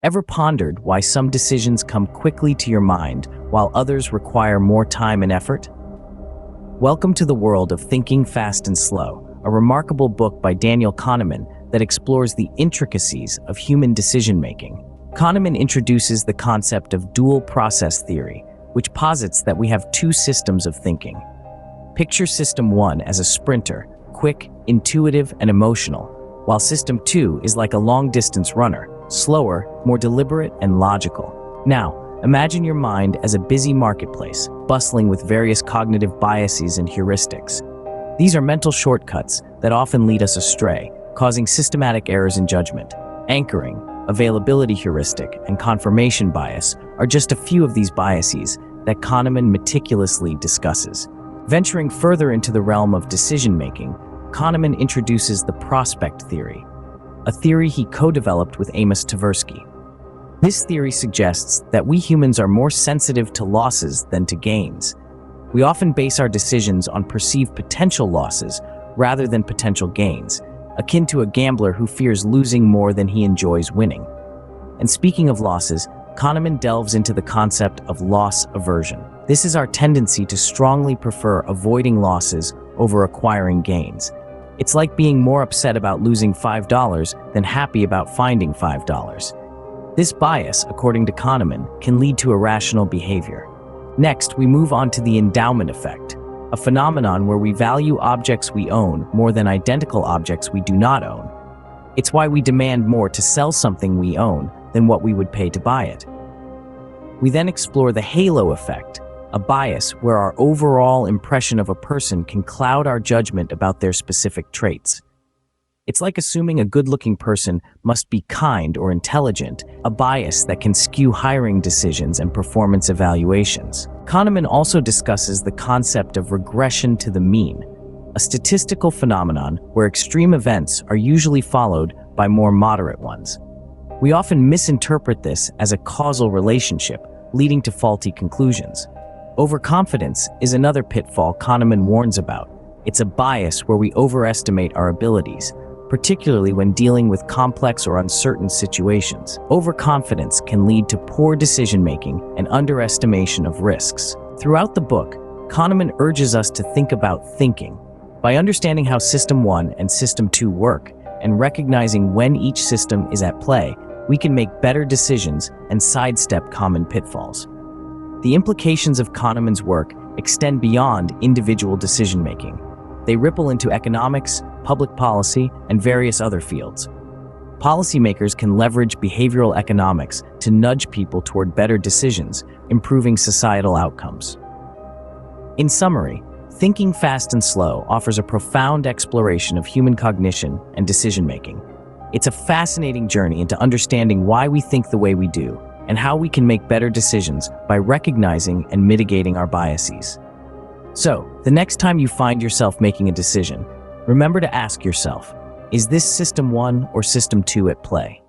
Ever pondered why some decisions come quickly to your mind while others require more time and effort? Welcome to the world of Thinking Fast and Slow, a remarkable book by Daniel Kahneman that explores the intricacies of human decision-making. Kahneman introduces the concept of dual process theory, which posits that we have two systems of thinking. Picture System 1 as a sprinter, quick, intuitive, and emotional, while System 2 is like a long-distance runner, slower, more deliberate, and logical. Now, imagine your mind as a busy marketplace, bustling with various cognitive biases and heuristics. These are mental shortcuts that often lead us astray, causing systematic errors in judgment. Anchoring, availability heuristic, and confirmation bias are just a few of these biases that Kahneman meticulously discusses. Venturing further into the realm of decision-making, Kahneman introduces the prospect theory, a theory he co-developed with Amos Tversky. This theory suggests that we humans are more sensitive to losses than to gains. We often base our decisions on perceived potential losses rather than potential gains, akin to a gambler who fears losing more than he enjoys winning. And speaking of losses, Kahneman delves into the concept of loss aversion. This is our tendency to strongly prefer avoiding losses over acquiring gains. It's like being more upset about losing $5 than happy about finding $5. This bias, according to Kahneman, can lead to irrational behavior. Next, we move on to the endowment effect, a phenomenon where we value objects we own more than identical objects we do not own. It's why we demand more to sell something we own than what we would pay to buy it. We then explore the halo effect, a bias where our overall impression of a person can cloud our judgment about their specific traits. It's like assuming a good-looking person must be kind or intelligent, a bias that can skew hiring decisions and performance evaluations. Kahneman also discusses the concept of regression to the mean, a statistical phenomenon where extreme events are usually followed by more moderate ones. We often misinterpret this as a causal relationship, leading to faulty conclusions. Overconfidence is another pitfall Kahneman warns about. It's a bias where we overestimate our abilities, particularly when dealing with complex or uncertain situations. Overconfidence can lead to poor decision-making and underestimation of risks. Throughout the book, Kahneman urges us to think about thinking. By understanding how System 1 and System 2 work and recognizing when each system is at play, we can make better decisions and sidestep common pitfalls. The implications of Kahneman's work extend beyond individual decision-making. They ripple into economics, public policy, and various other fields. Policymakers can leverage behavioral economics to nudge people toward better decisions, improving societal outcomes. In summary, Thinking Fast and Slow offers a profound exploration of human cognition and decision-making. It's a fascinating journey into understanding why we think the way we do, and how we can make better decisions by recognizing and mitigating our biases. So, the next time you find yourself making a decision, remember to ask yourself, is this System 1 or System 2 at play?